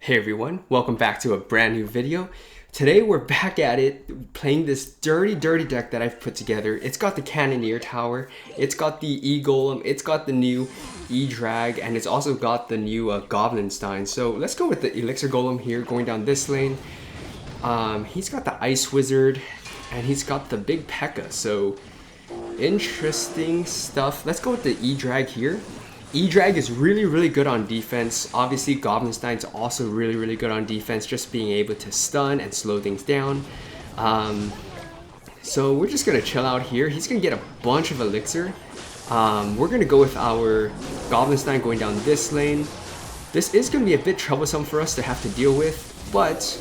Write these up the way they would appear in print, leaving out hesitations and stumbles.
Hey everyone, welcome back to a brand new video. Today we're back at it, playing this dirty deck that I've put together. It's got the Cannoneer Tower, it's got the E-Golem, it's got the new E-Drag, and it's also got the new Goblinstein. So let's go with the Elixir Golem here, going down this lane. He's got the Ice Wizard, and he's got the big P.E.K.K.A. So interesting stuff. Let's go with the E-Drag here. E-Drag is really good on defense. Obviously, Goblinstein's also really good on defense, just being able to stun and slow things down. So we're just gonna chill out here. He's gonna get a bunch of elixir. We're gonna go with our Goblinstein going down this lane. This is gonna be a bit troublesome for us to have to deal with, but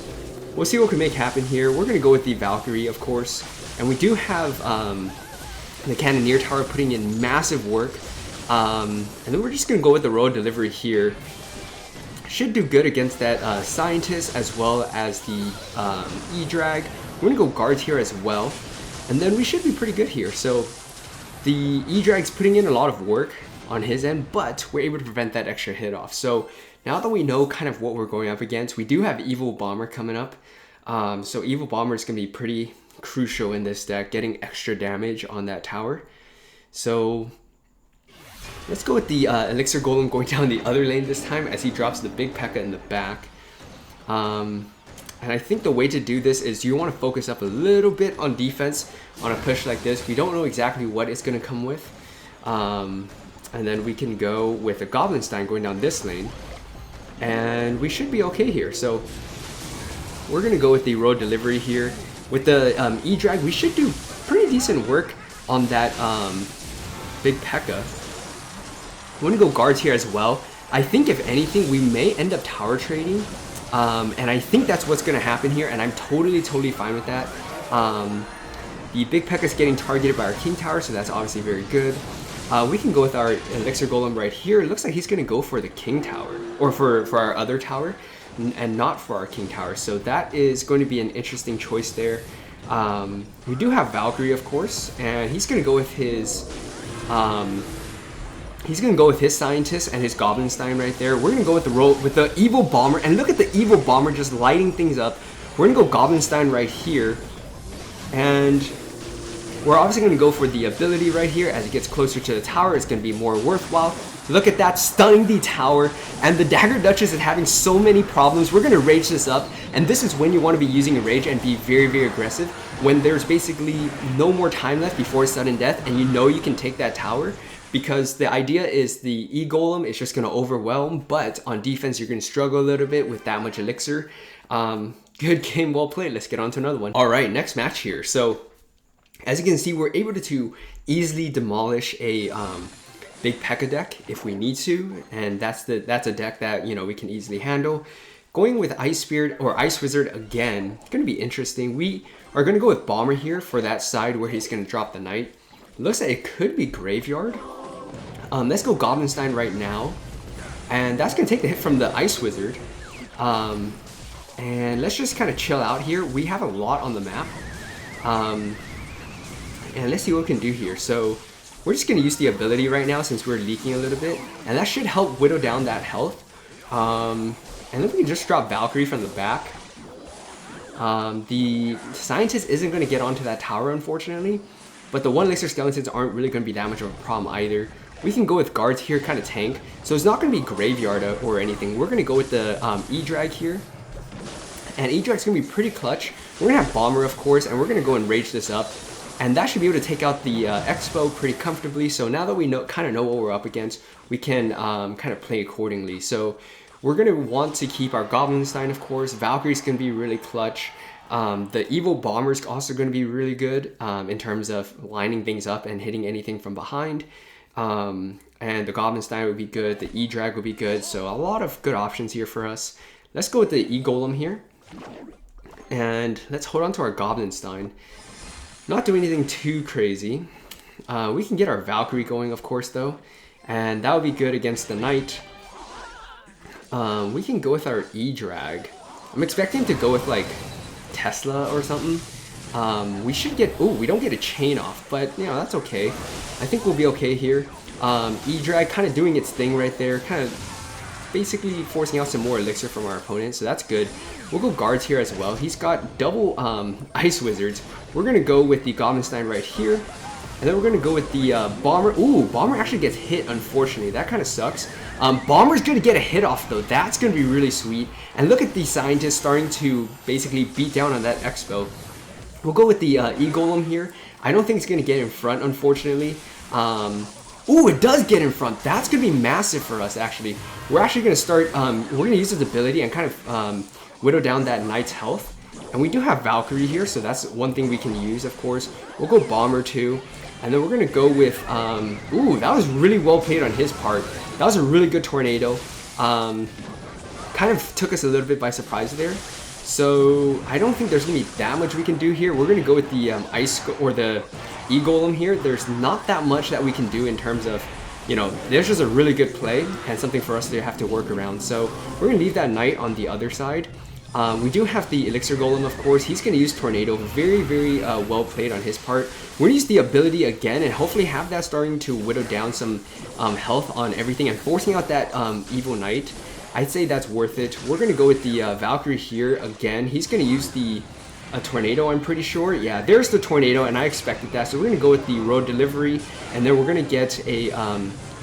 we'll see what we can make happen here. We're gonna go with the Valkyrie, of course, and we do have the Cannoneer Tower putting in massive work. And then we're just going to go with the Road Delivery here. Should do good against that Scientist as well as the E-Drag. We're going to go Guards here as well. And then we should be pretty good here. So the E-Drag's putting in a lot of work on his end, but we're able to prevent that extra hit off. So now that we know kind of what we're going up against, we do have Evil Bomber coming up. So Evil Bomber is going to be pretty crucial in this deck, getting extra damage on that tower. So let's go with the Elixir Golem going down the other lane this time as he drops the big P.E.K.K.A. in the back. And I think the way to do this is you want to focus up a little bit on defense on a push like this. We don't know exactly what it's going to come with. And then we can go with a Goblinstein going down this lane. And we should be okay here. So we're going to go with the Road Delivery here. With the E-Drag, we should do pretty decent work on that big P.E.K.K.A. I'm going to go Guards here as well. I think if anything, we may end up tower trading. And I think that's what's going to happen here. And I'm totally fine with that. The big P.E.K.K.A. is getting targeted by our King Tower, so that's obviously very good. We can go with our Elixir Golem right here. It looks like he's going to go for the King Tower. Or for our other tower. And not for our King Tower. So that is going to be an interesting choice there. We do have Valkyrie, of course. And he's going to go with his... he's going to go with his Scientist and his Goblinstein right there. We're going to go with the Evil Bomber. And look at the Evil Bomber just lighting things up. We're going to go Goblinstein right here. And we're obviously going to go for the ability right here. As it gets closer to the tower, it's going to be more worthwhile. Look at that, stunning the tower. And the Dagger Duchess is having so many problems. We're going to rage this up. And this is when you want to be using a rage and be very aggressive. When there's basically no more time left before sudden death. And you know you can take that tower. Because the idea is the E-Golem is just going to overwhelm, but on defense you're going to struggle a little bit with that much elixir. Good game, well played. Let's get on to another one. Alright, next match here. So, as you can see, we're able to easily demolish a big P.E.K.K.A. deck if we need to, and that's a deck that, you know, we can easily handle. Going with Ice Spirit or Ice Wizard again, it's going to be interesting. We are going to go with Bomber here for that side where he's going to drop the Knight. Looks like it could be Graveyard. Let's go Goblinstein right now. And that's going to take the hit from the Ice Wizard. And let's just kind of chill out here. We have a lot on the map. And let's see what we can do here. So we're just going to use the ability right now since we're leaking a little bit. And that should help whittle down that health. And then we can just drop Valkyrie from the back. The Scientist isn't going to get onto that tower, unfortunately. But the 1 Elixir Skeletons aren't really going to be that much of a problem either. We can go with Guards here, kind of tank. So it's not going to be Graveyard or anything. We're going to go with the E-Drag here. And E-Drag's going to be pretty clutch. We're going to have Bomber, of course, and we're going to go and rage this up. And that should be able to take out the Expo pretty comfortably. So now that we kind of know what we're up against, we can kind of play accordingly. So we're going to want to keep our Goblinstein, of course. Valkyrie's going to be really clutch. The Evil Bomber is also going to be really good in terms of lining things up and hitting anything from behind. And the Goblinstein would be good. The E-Drag would be good. So a lot of good options here for us. Let's go with the E-Golem here. And let's hold on to our Goblinstein. Not do anything too crazy. We can get our Valkyrie going, of course, though. And that would be good against the Knight. We can go with our E-Drag. I'm expecting to go with, like, Tesla or something. We should get... Ooh, we don't get a chain off, but, you know, that's okay. I think we'll be okay here. E-Drag kind of doing its thing right there. Kind of basically forcing out some more elixir from our opponent, so that's good. We'll go guards here as well. He's got double ice wizards. We're gonna go with the Goblin Stein right here, and then we're gonna go with the bomber. Ooh, bomber actually gets hit, unfortunately. That kind of sucks. Bomber's gonna get a hit off though. That's gonna be really sweet. And look at the scientists starting to basically beat down on that Expo. We'll go with the E-Golem here. I don't think it's gonna get in front, unfortunately. Ooh, it does get in front. That's gonna be massive for us, actually. We're actually gonna start, we're gonna use his ability and kind of whittle down that knight's health. And we do have Valkyrie here, so that's one thing we can use, of course. We'll go Bomber too. And then we're gonna go with, ooh, that was really well played on his part. That was a really good tornado. Kind of took us a little bit by surprise there. So I don't think there's gonna be that much we can do here. We're gonna go with the or the E-Golem here. There's not that much that we can do in terms of, you know, there's just a really good play and something for us to have to work around. So we're gonna leave that knight on the other side. We do have the Elixir Golem, of course. He's going to use Tornado. Very, very well played on his part. We're going to use the ability again and hopefully have that starting to whittle down some health on everything and forcing out that Evil Knight. I'd say that's worth it. We're going to go with the Valkyrie here again. He's going to use the Tornado, I'm pretty sure. Yeah, there's the Tornado, and I expected that. So we're going to go with the Road Delivery, and then we're going to get a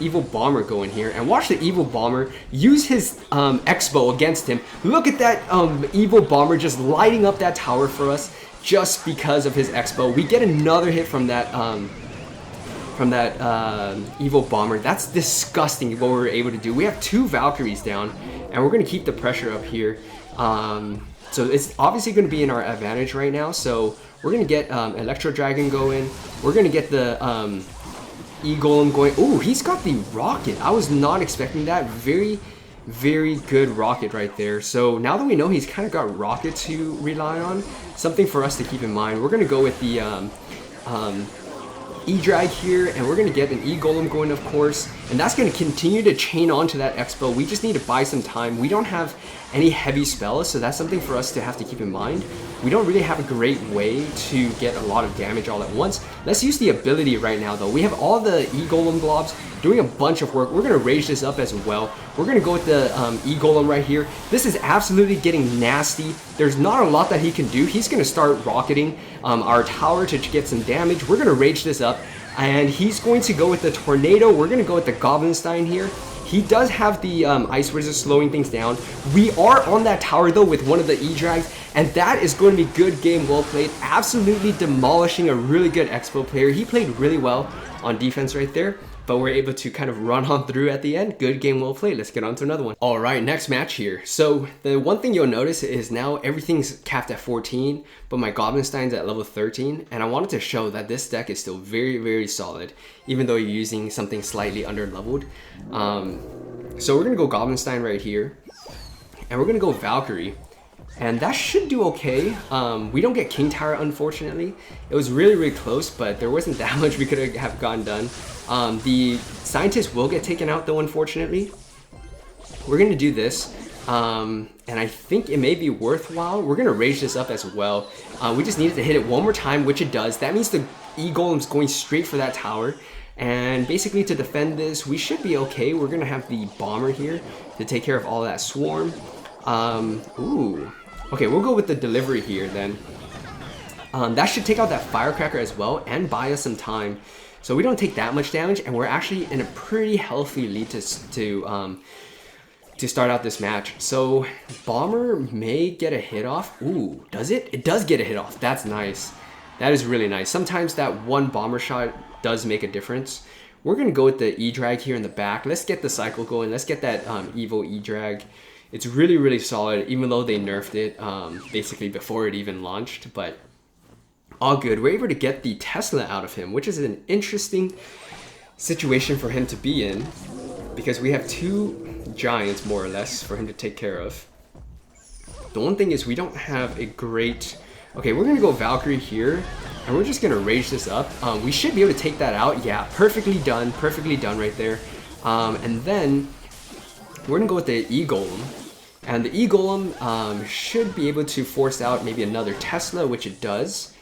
Evil Bomber going here, and watch the Evil Bomber use his Expo against him. Look at that Evil Bomber just lighting up that tower for us just because of his Expo. We get another hit from that Evil Bomber. That's disgusting what we were able to do. We have 2 Valkyries down, and we're going to keep the pressure up here. So it's obviously going to be in our advantage right now. So we're going to get Electro Dragon going. We're going to get the E-Golem going. Oh, he's got the rocket. I was not expecting that. Very, very good rocket right there. So now that we know he's kind of got rocket to rely on, something for us to keep in mind. We're going to go with the E-Drag here, and we're going to get an E-Golem going, of course, and that's going to continue to chain on to that Expo. We just need to buy some time. We don't have any heavy spells, so that's something for us to have to keep in mind. We don't really have a great way to get a lot of damage all at once. Let's use the ability right now, though. We have all the E-Golem globs doing a bunch of work. We're going to rage this up as well. We're going to go with the E-Golem right here. This is absolutely getting nasty. There's not a lot that he can do. He's going to start rocketing our tower to get some damage. We're going to rage this up, and he's going to go with the Tornado. We're going to go with the Goblin Stein here. He does have the Ice Wizard slowing things down. We are on that tower, though, with one of the E-Drags, and that is going to be good game, well played. Absolutely demolishing a really good Expo player. He played really well on defense right there, but we're able to kind of run on through at the end. Good game, well played. Let's get on to another one. All right, next match here. So the one thing you'll notice is now everything's capped at 14, but my Goblin Stein's at level 13, and I wanted to show that this deck is still very, very solid, even though you're using something slightly under leveled. So we're gonna go Goblin Stein right here, and we're gonna go Valkyrie. And that should do okay. We don't get King Tower, unfortunately. It was really, really close, but there wasn't that much we could have gotten done. The Scientist will get taken out, though, unfortunately. We're going to do this, and I think it may be worthwhile. We're going to rage this up as well. We just needed to hit it one more time, which it does. That means the E-Golem's going straight for that tower. And basically, to defend this, we should be okay. We're going to have the Bomber here to take care of all that swarm. Ooh. Okay, we'll go with the delivery here then. That should take out that Firecracker as well and buy us some time. So we don't take that much damage, and we're actually in a pretty healthy lead to start out this match. So Bomber may get a hit off. Ooh, does it? It does get a hit off. That's nice. That is really nice. Sometimes that one Bomber shot does make a difference. We're going to go with the E-Drag here in the back. Let's get the cycle going. Let's get that Evo E-Drag. It's really, really solid, even though they nerfed it basically before it even launched, but all good. We're able to get the Tesla out of him, which is an interesting situation for him to be in, because we have 2 giants, more or less, for him to take care of. The one thing is we don't have a great... Okay, we're going to go Valkyrie here, and we're just going to rage this up. We should be able to take that out. Yeah, perfectly done right there. And then we're going to go with the E-Golem. And the E-Golem should be able to force out maybe another Tesla, which it does.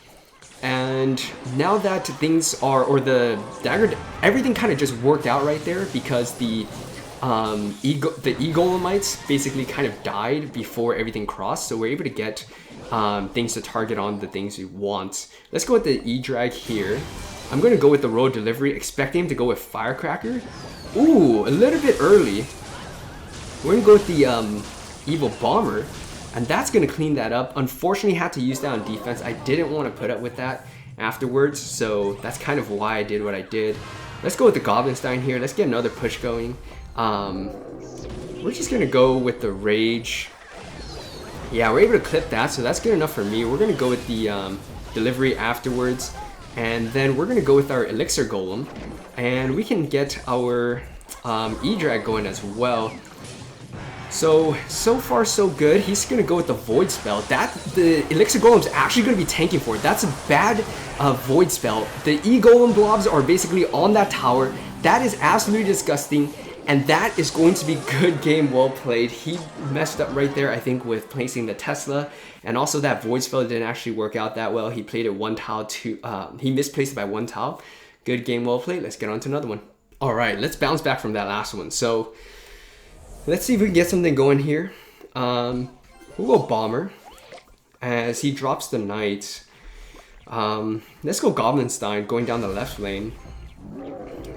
And now that things are, or the dagger, everything kind of just worked out right there, because the the E-Golemites basically kind of died before everything crossed, so we're able to get things to target on the things we want. Let's go with the E-Drag here. I'm going to go with the Road Delivery, expecting him to go with Firecracker. Ooh, a little bit early. We're going to go with the Evil Bomber, and that's going to clean that up. Unfortunately, had to use that on defense. I didn't want to put up with that afterwards, so that's kind of why I did what I did. Let's go with the Goblinstein here. Let's get another push going. We're just going to go with the Rage. Yeah, we're able to clip that, so that's good enough for me. We're going to go with the Delivery afterwards. And then we're going to go with our Elixir Golem. And we can get our E-Drag going as well. So far so good. He's going to go with the Void Spell. The Elixir Golem's actually going to be tanking for it. That's a bad Void Spell. The E-Golem blobs are basically on that tower. That is absolutely disgusting. And that is going to be good game, well played. He messed up right there, I think, with placing the Tesla. And also that Void Spell didn't actually work out that well. He played it one tile to, he misplaced it by one tile. Good game, well played. Let's get on to another one. All right, let's bounce back from that last one. So let's see if we can get something going here. We'll go Bomber as he drops the Knight. Let's go Goblinstein going down the left lane.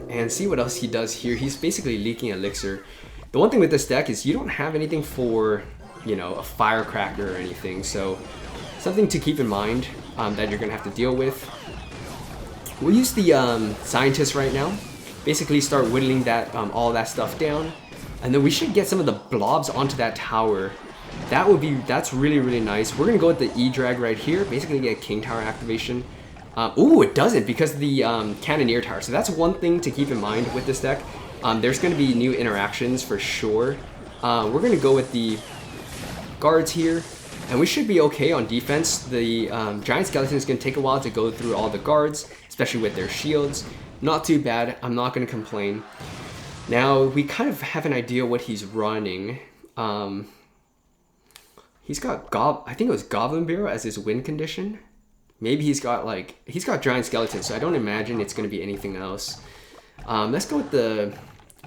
And see what else he does here. He's basically leaking Elixir. The one thing with this deck is you don't have anything for, you know, a Firecracker or anything. So something to keep in mind that you're going to have to deal with. We'll use the Scientist right now. Basically start whittling that all that stuff down. And then we should get some of the blobs onto that tower. That's really, really nice. We're going to go with the E-Drag right here. Basically get King Tower activation. Ooh, it doesn't because of the Cannoneer Tower. So that's one thing to keep in mind with this deck. There's going to be new interactions for sure. We're going to go with the guards here. And we should be okay on defense. The Giant Skeleton is going to take a while to go through all the guards, especially with their shields. Not too bad. I'm not going to complain. Now, we kind of have an idea what he's running. He's got I think it was Goblin Bureau as his win condition. Maybe he's got Giant Skeleton, so I don't imagine it's going to be anything else. Let's go with the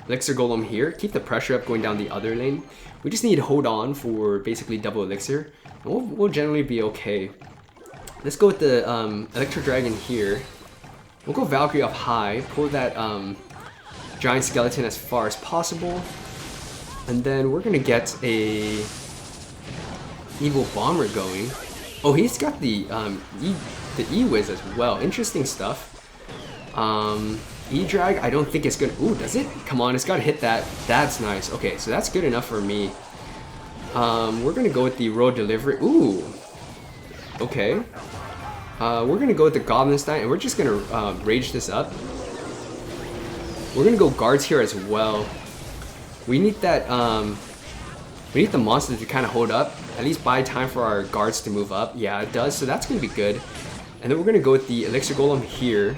Elixir Golem here. Keep the pressure up going down the other lane. We just need to hold on for basically double Elixir. And we'll generally be okay. Let's go with the Electro Dragon here. We'll go Valkyrie up high. Pull that Giant Skeleton as far as possible. And then we're going to get a Evil Bomber going. Oh, he's got the E-Wiz as well. Interesting stuff. E-Drag, I don't think it's gonna... Ooh, does it? Come on, it's gotta hit that. That's nice. Okay, so that's good enough for me. We're gonna go with the Road Delivery. Ooh. Okay. We're gonna go with the Goblinstein, and we're just gonna rage this up. We're gonna go guards here as well. We need that... we need the monster to kind of hold up, at least buy time for our guards to move up. Yeah, it does, so that's going to be good. And then we're going to go with the Elixir Golem here.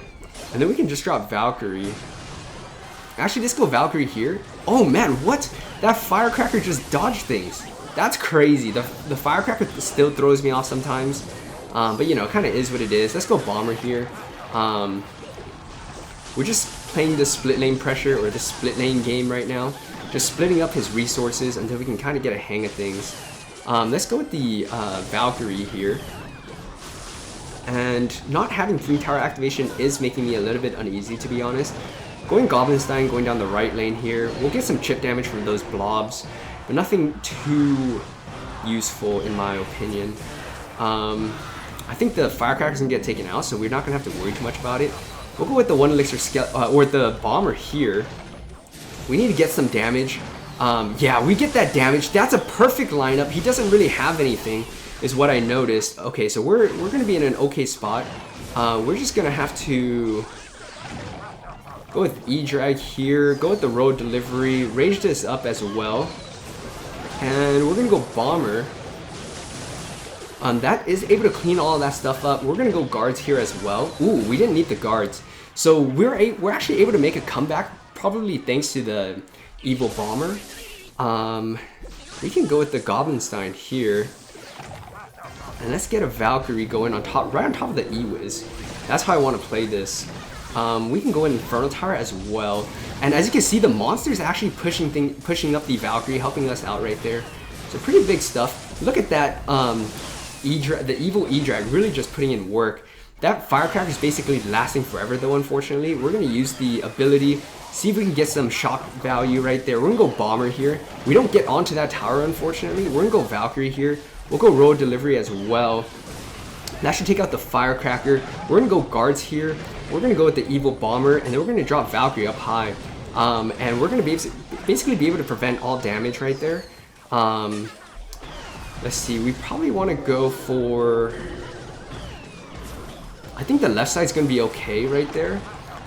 And then we can just drop Valkyrie. Actually, let's go Valkyrie here. Oh man, what? That Firecracker just dodged things. That's crazy. The Firecracker still throws me off sometimes. But you know, it kind of is what it is. Let's go Bomber here. We're just playing the split lane pressure or the split lane game right now. Just splitting up his resources until we can kind of get a hang of things. Let's go with the Valkyrie here. And not having King Tower activation is making me a little bit uneasy, to be honest. Going Goblinstein, going down the right lane here. We'll get some chip damage from those blobs, but nothing too useful in my opinion. I think the Firecracker's gonna get taken out, so we're not gonna have to worry too much about it. We'll go with the one Elixir or the Bomber here. We need to get some damage. Yeah, we get that damage. That's a perfect lineup. He doesn't really have anything, is what I noticed. Okay, so we're gonna be in an okay spot. We're just gonna have to go with E-Drag here, go with the Road Delivery, rage this up as well. And we're gonna go Bomber. That is able to clean all of that stuff up. We're gonna go guards here as well. Ooh, we didn't need the guards. So we're actually able to make a comeback, probably thanks to the Evil Bomber. We can go with the Goblinstein here. And let's get a Valkyrie going on top, right on top of the E-Wiz. That's how I want to play this. We can go in Inferno Tower as well. And as you can see, the monster is actually pushing up the Valkyrie, helping us out right there. So pretty big stuff. Look at that, the evil E-Drag really just putting in work. That Firecracker is basically lasting forever though, unfortunately. We're going to use the ability, see if we can get some shock value right there. We're going to go Bomber here. We don't get onto that tower, unfortunately. We're going to go Valkyrie here. We'll go Road Delivery as well. That should take out the Firecracker. We're going to go Guards here. We're going to go with the Evil Bomber, and then we're going to drop Valkyrie up high. And we're going to basically be able to prevent all damage right there. Let's see, we probably want to go for... I think the left side's going to be okay right there.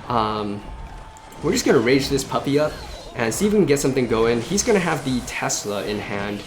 We're just going to rage this puppy up and see if we can get something going. He's going to have the Tesla in hand.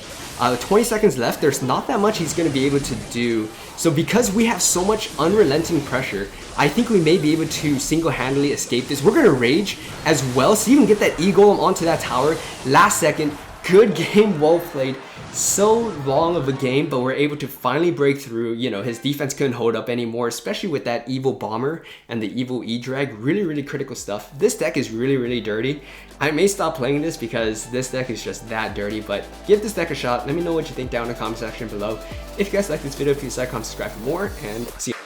20 seconds left, there's not that much he's going to be able to do. So because we have so much unrelenting pressure, I think we may be able to single-handedly escape this. We're going to rage as well, so you can get that E-Golem onto that tower. Last second, good game, well played. So long of a game, but we're able to finally break through. You know, his defense couldn't hold up anymore, especially with that evil Bomber and the evil E-Drag. Really, really critical stuff. This deck is really, really dirty. I may stop playing this because this deck is just that dirty, but give this deck a shot. Let me know what you think down in the comment section below. If you guys like this video, please like, comment, subscribe for more, and see you.